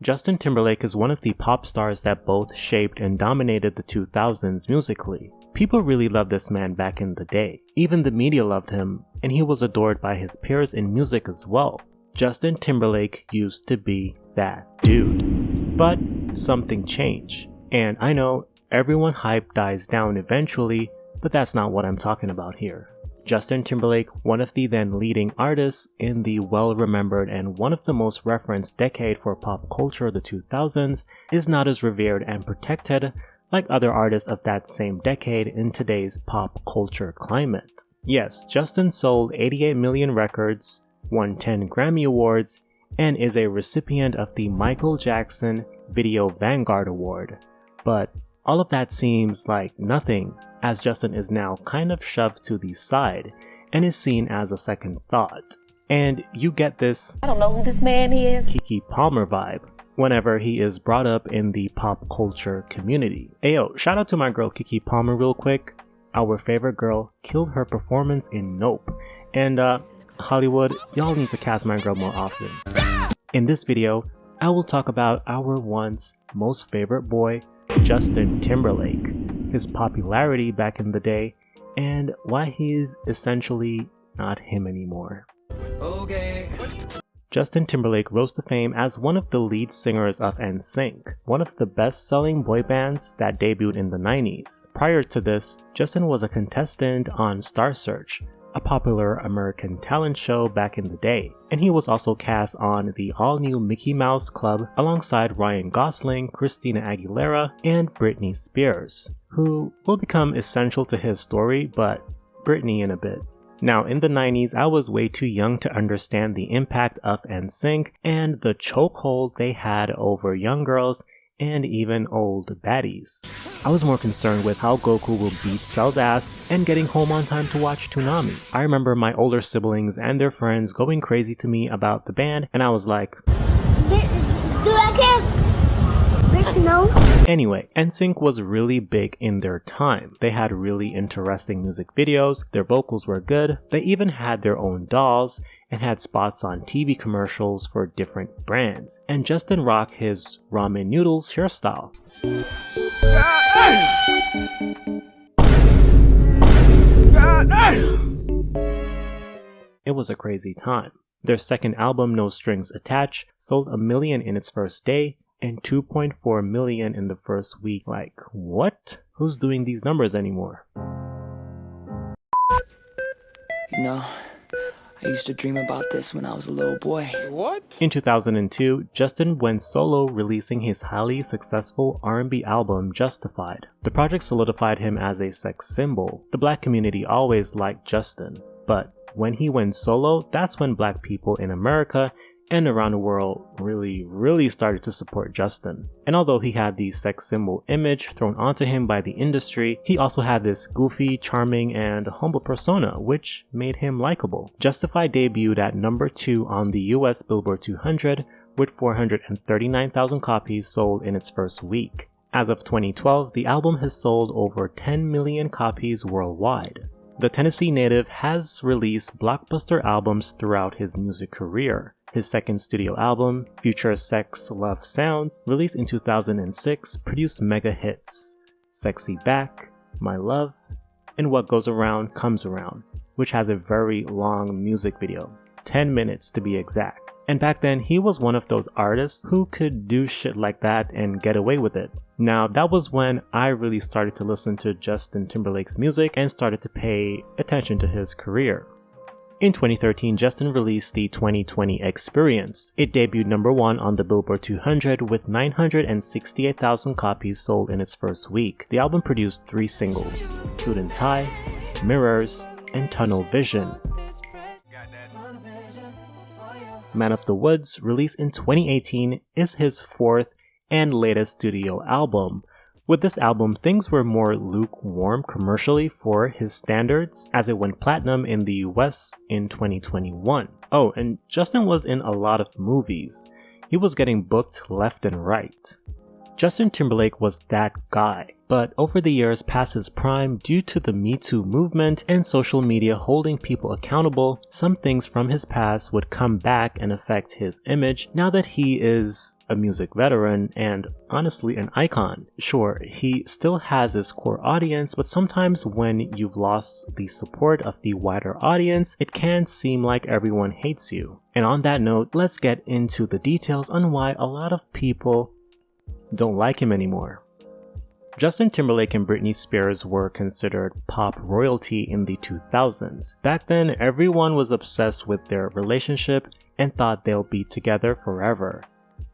Justin Timberlake is one of the pop stars that both shaped and dominated the 2000s musically. People really loved this man back in the day. Even the media loved him, and he was adored by his peers in music as well. Justin Timberlake used to be that dude. But something changed. And I know everyone hype dies down eventually, but that's not what I'm talking about here. Justin Timberlake, one of the then leading artists in the well-remembered and one of the most referenced decade for pop culture, the 2000s, is not as revered and protected like other artists of that same decade in today's pop culture climate. Yes, Justin sold 88 million records, won 10 Grammy Awards, and is a recipient of the Michael Jackson Video Vanguard Award. But all of that seems like nothing, as Justin is now kind of shoved to the side and is seen as a second thought. And you get this "I don't know who this man is" Keke Palmer vibe whenever he is brought up in the pop culture community. Ayo, shout out to my girl Keke Palmer real quick. Our favorite girl killed her performance in Nope. And Hollywood, y'all need to cast my girl more often. In this video, I will talk about our once most favorite boy, Justin Timberlake, his popularity back in the day, and why he's essentially not him anymore. Okay. Justin Timberlake rose to fame as one of the lead singers of NSYNC, one of the best-selling boy bands that debuted in the 90s. Prior to this, Justin was a contestant on Star Search, a popular American talent show back in the day, and he was also cast on the all-new Mickey Mouse Club alongside Ryan Gosling, Christina Aguilera, and Britney Spears, who will become essential to his story, but Britney in a bit. Now, in the 90s, I was way too young to understand the impact of NSYNC and the chokehold they had over young girls and even old baddies. I was more concerned with how Goku will beat Cell's ass and getting home on time to watch Toonami. I remember my older siblings and their friends going crazy to me about the band, and I was like, no. Anyway, NSYNC was really big in their time. They had really interesting music videos, their vocals were good, they even had their own dolls, and had spots on TV commercials for different brands. And Justin rocked his ramen noodles hairstyle. It was a crazy time. Their second album, No Strings Attached, sold 1 million in its first day and 2.4 million in the first week. Like, what? Who's doing these numbers anymore? You know, I used to dream about this when I was a little boy. What? In 2002, Justin went solo, releasing his highly successful R&B album, Justified. The project solidified him as a sex symbol. The black community always liked Justin, but when he went solo, that's when black people in America and around the world really started to support Justin. And although he had the sex symbol image thrown onto him by the industry, he also had this goofy, charming, and humble persona, which made him likable. Justified debuted at number 2 on the US Billboard 200 with 439,000 copies sold in its first week. As of 2012, the album has sold over 10 million copies worldwide. The Tennessee native has released blockbuster albums throughout his music career. His second studio album, Future Sex Love Sounds, released in 2006, produced mega hits Sexy Back, My Love, and What Goes Around Comes Around, which has a very long music video, 10 minutes to be exact. And back then, he was one of those artists who could do shit like that and get away with it. Now, that was when I really started to listen to Justin Timberlake's music and started to pay attention to his career. In 2013, Justin released the 2020 Experience. It debuted number 1 on the Billboard 200 with 968,000 copies sold in its first week. The album produced 3 singles, Suit and Tie, Mirrors, and Tunnel Vision. Man of the Woods, released in 2018, is his 4th and latest studio album. With this album, things were more lukewarm commercially for his standards, as it went platinum in the US in 2021. Oh, and Justin was in a lot of movies. He was getting booked left and right. Justin Timberlake was that guy. but over the years past his prime, due to the Me Too movement and social media holding people accountable, some things from his past would come back and affect his image now that he is a music veteran and honestly an icon. Sure, he still has his core audience, but sometimes when you've lost the support of the wider audience, it can seem like everyone hates you. And on that note, let's get into the details on why a lot of people don't like him anymore. Justin Timberlake and Britney Spears were considered pop royalty in the 2000s. Back then, everyone was obsessed with their relationship and thought they'll be together forever.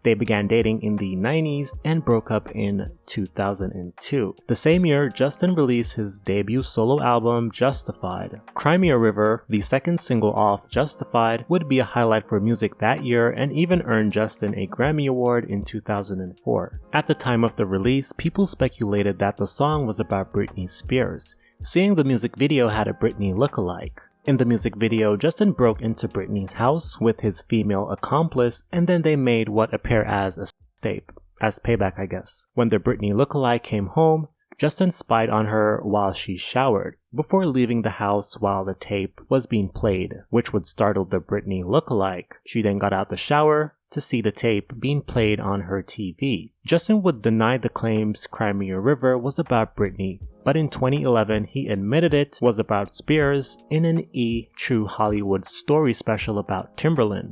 They began dating in the 90s and broke up in 2002. The same year, Justin released his debut solo album, Justified. Cry Me a River, the second single off Justified, would be a highlight for music that year and even earned Justin a Grammy Award in 2004. At the time of the release, people speculated that the song was about Britney Spears, seeing the music video had a Britney lookalike. In the music video, Justin broke into Britney's house with his female accomplice, and then they made what appeared as a tape, as payback I guess. When the Britney lookalike came home, Justin spied on her while she showered, before leaving the house while the tape was being played, which would startle the Britney lookalike. She then got out the shower to see the tape being played on her TV. Justin would deny the claims Cry Me a River was about Britney, but in 2011 he admitted it was about Spears in an True Hollywood story special about Timberlake.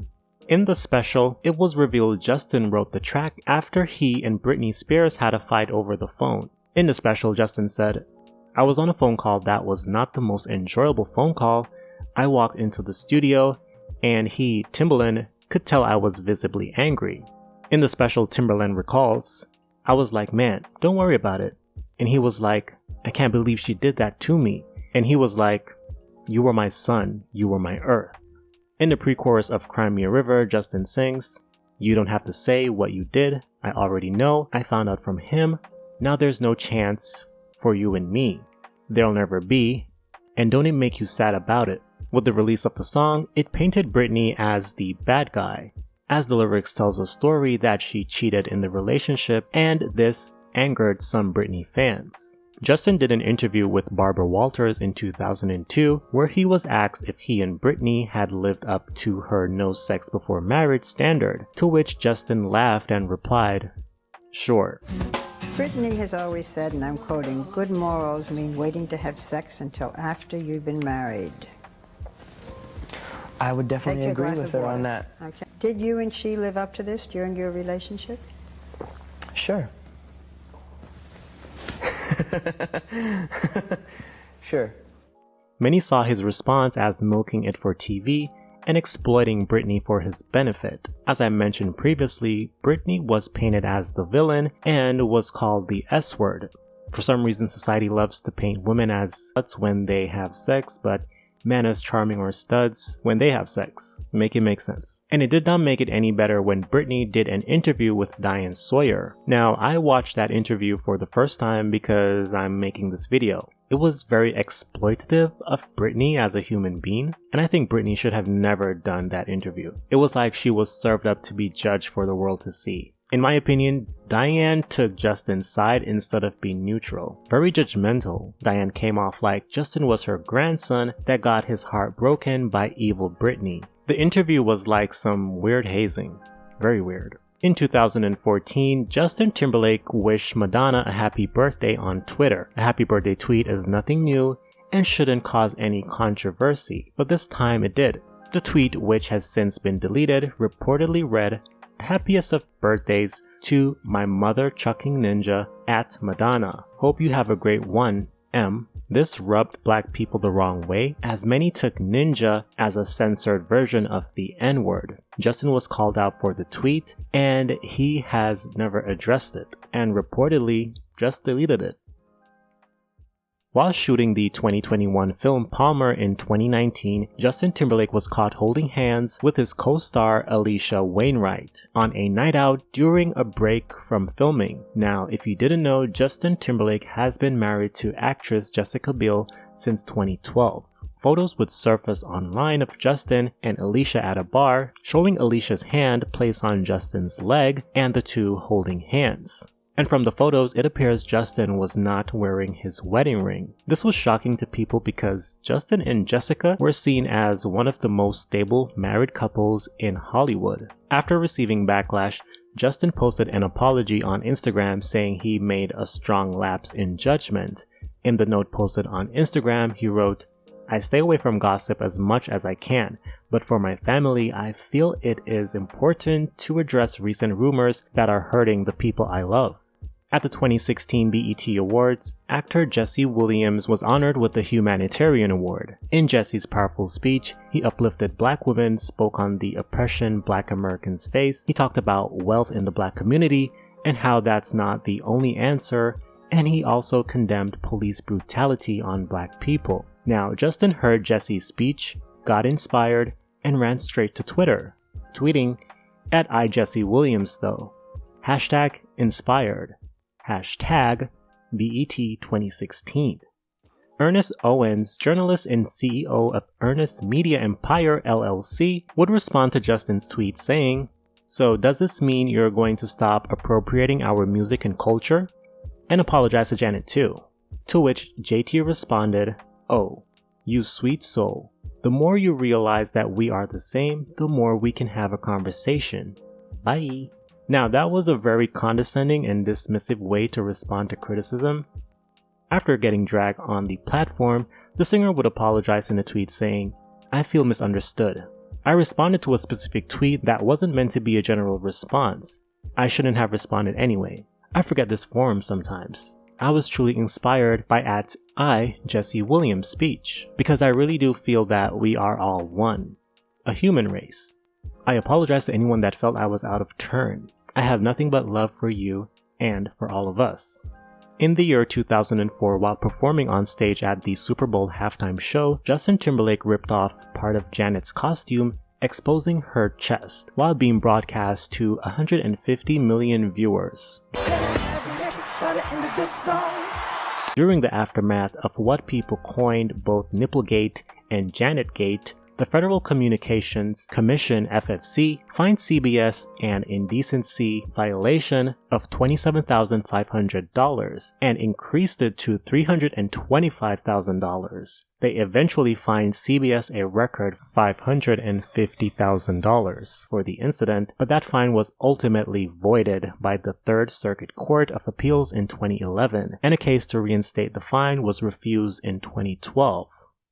In the special, it was revealed Justin wrote the track after he and Britney Spears had a fight over the phone. In the special, Justin said, "I was on a phone call that was not the most enjoyable phone call. I walked into the studio and he, Timberlake, could tell I was visibly angry." In the special, Timberlake recalls, "I was like, man, don't worry about it." And he was like, "I can't believe she did that to me." And he was like, "You were my sun, you were my earth." In the pre-chorus of Cry Me a River, Justin sings, "You don't have to say what you did, I already know, I found out from him, now there's no chance for you and me, there'll never be, and don't it make you sad about it." With the release of the song, it painted Britney as the bad guy, as the lyrics tells a story that she cheated in the relationship, and this angered some Britney fans. Justin did an interview with Barbara Walters in 2002 where he was asked if he and Britney had lived up to her no sex before marriage standard, to which Justin laughed and replied, "Sure." Britney has always said, and I'm quoting, "Good morals mean waiting to have sex until after you've been married." I would definitely agree with her on that. Okay. Did you and she live up to this during your relationship? Sure. Sure. Many saw his response as milking it for TV and exploiting Britney for his benefit. As I mentioned previously, Britney was painted as the villain and was called the S word. For some reason, society loves to paint women as sluts when they have sex, but men as charming or studs when they have sex. Make it make sense. And it did not make it any better when Britney did an interview with Diane Sawyer. Now, I watched that interview for the first time because I'm making this video. It was very exploitative of Britney as a human being, and I think Britney should have never done that interview. It was like she was served up to be judged for the world to see. In my opinion, Diane took Justin's side instead of being neutral. Very judgmental. Diane came off like Justin was her grandson that got his heart broken by evil Britney. The interview was like some weird hazing. Very weird. In 2014, Justin Timberlake wished Madonna a happy birthday on Twitter. A happy birthday tweet is nothing new and shouldn't cause any controversy, but this time it did. The tweet, which has since been deleted, reportedly read, "Happiest of birthdays to my mother chucking ninja at Madonna. Hope you have a great one, M." This rubbed black people the wrong way, as many took ninja as a censored version of the N-word. Justin was called out for the tweet, and he has never addressed it, and reportedly just deleted it. While shooting the 2021 film Palmer in 2019, Justin Timberlake was caught holding hands with his co-star Alicia Wainwright on a night out during a break from filming. Now, if you didn't know, Justin Timberlake has been married to actress Jessica Biel since 2012. Photos would surface online of Justin and Alicia at a bar, showing Alicia's hand placed on Justin's leg and the two holding hands. And from the photos, it appears Justin was not wearing his wedding ring. This was shocking to people because Justin and Jessica were seen as one of the most stable married couples in Hollywood. After receiving backlash, Justin posted an apology on Instagram saying he made a strong lapse in judgment. In the note posted on Instagram, he wrote, "I stay away from gossip as much as I can, but for my family, I feel it is important to address recent rumors that are hurting the people I love." At the 2016 BET Awards, actor Jesse Williams was honored with the Humanitarian Award. In Jesse's powerful speech, he uplifted Black women, spoke on the oppression Black Americans face, he talked about wealth in the Black community and how that's not the only answer, and he also condemned police brutality on Black people. Now, Justin heard Jesse's speech, got inspired, and ran straight to Twitter, tweeting, @IJesseWilliams though, #inspired, #BET 2016. Ernest Owens, journalist and CEO of Ernest Media Empire LLC, would respond to Justin's tweet saying, "So does this mean you're going to stop appropriating our music and culture?" And apologize to Janet too. To which JT responded, "Oh, you sweet soul. The more you realize that we are the same, the more we can have a conversation. Bye." Now that was a very condescending and dismissive way to respond to criticism. After getting dragged on the platform, the singer would apologize in a tweet saying, "I feel misunderstood. I responded to a specific tweet that wasn't meant to be a general response. I shouldn't have responded anyway. I forget this forum sometimes. I was truly inspired by @IJesseWilliams' speech, because I really do feel that we are all one, a human race. I apologize to anyone that felt I was out of turn. I have nothing but love for you and for all of us." In the year 2004, while performing on stage at the Super Bowl halftime show, Justin Timberlake ripped off part of Janet's costume, exposing her chest, while being broadcast to 150 million viewers. During the aftermath of what people coined both Nipplegate and Janetgate, the Federal Communications Commission (FFC) fined CBS an indecency violation of $27,500 and increased it to $325,000. They eventually fined CBS a record $550,000 for the incident, but that fine was ultimately voided by the Third Circuit Court of Appeals in 2011, and a case to reinstate the fine was refused in 2012.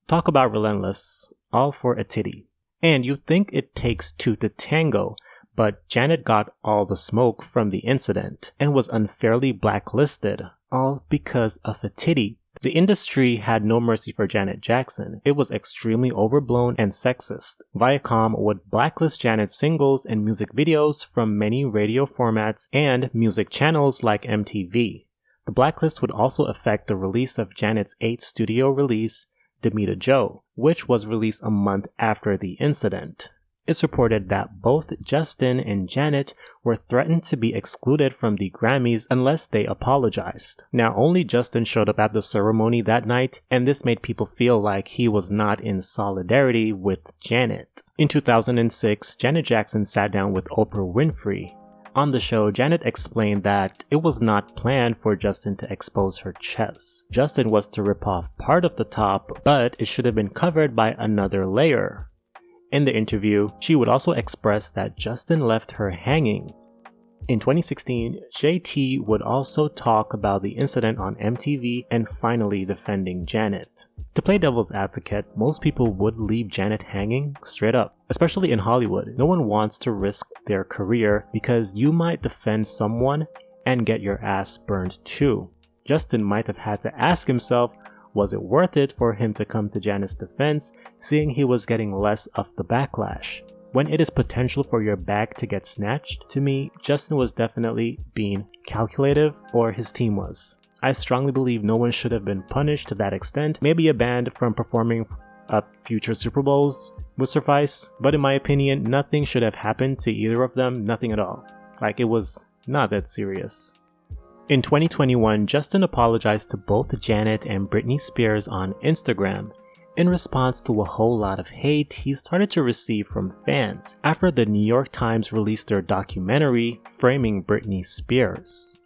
Talk about relentless. All for a titty. And you'd think it takes two to tango, but Janet got all the smoke from the incident and was unfairly blacklisted, all because of a titty. The industry had no mercy for Janet Jackson. It was extremely overblown and sexist. Viacom would blacklist Janet's singles and music videos from many radio formats and music channels like MTV. The blacklist would also affect the release of Janet's 8th studio release, Demita Joe, which was released a month after the incident. It's reported that both Justin and Janet were threatened to be excluded from the Grammys unless they apologized. Now, only Justin showed up at the ceremony that night, and this made people feel like he was not in solidarity with Janet. In 2006, Janet Jackson sat down with Oprah Winfrey. On the show, Janet explained that it was not planned for Justin to expose her chest. Justin was to rip off part of the top, but it should have been covered by another layer. In the interview, she would also express that Justin left her hanging. In 2016, JT would also talk about the incident on MTV and finally defending Janet. To play devil's advocate, most people would leave Janet hanging straight up. Especially in Hollywood, no one wants to risk their career because you might defend someone and get your ass burned too. Justin might have had to ask himself, was it worth it for him to come to Janet's defense, seeing he was getting less of the backlash? When it is potential for your bag to get snatched, to me, Justin was definitely being calculative, or his team was. I strongly believe no one should have been punished to that extent. Maybe a ban from performing at future Super Bowls would suffice, but in my opinion, nothing should have happened to either of them, nothing at all. Like, it was not that serious. In 2021, Justin apologized to both Janet and Britney Spears on Instagram in response to a whole lot of hate he started to receive from fans after the New York Times released their documentary framing Britney Spears.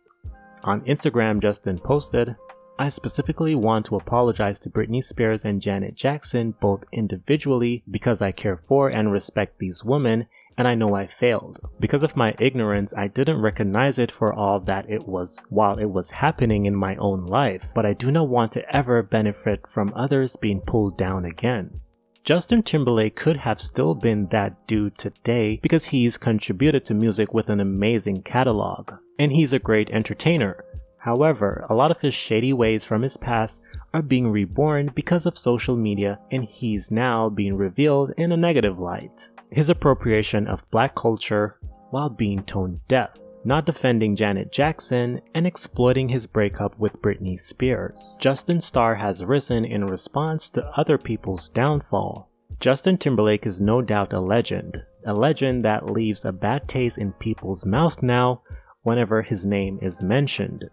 On Instagram, Justin posted, "I specifically want to apologize to Britney Spears and Janet Jackson both individually because I care for and respect these women, and I know I failed. Because of my ignorance, I didn't recognize it for all that it was while it was happening in my own life, but I do not want to ever benefit from others being pulled down again." Justin Timberlake could have still been that dude today because he's contributed to music with an amazing catalog, and he's a great entertainer. However, a lot of his shady ways from his past are being reborn because of social media, and he's now being revealed in a negative light. His appropriation of black culture while being tone deaf, not defending Janet Jackson, and exploiting his breakup with Britney Spears. Justin's star has risen in response to other people's downfall. Justin Timberlake is no doubt a legend that leaves a bad taste in people's mouths now whenever his name is mentioned.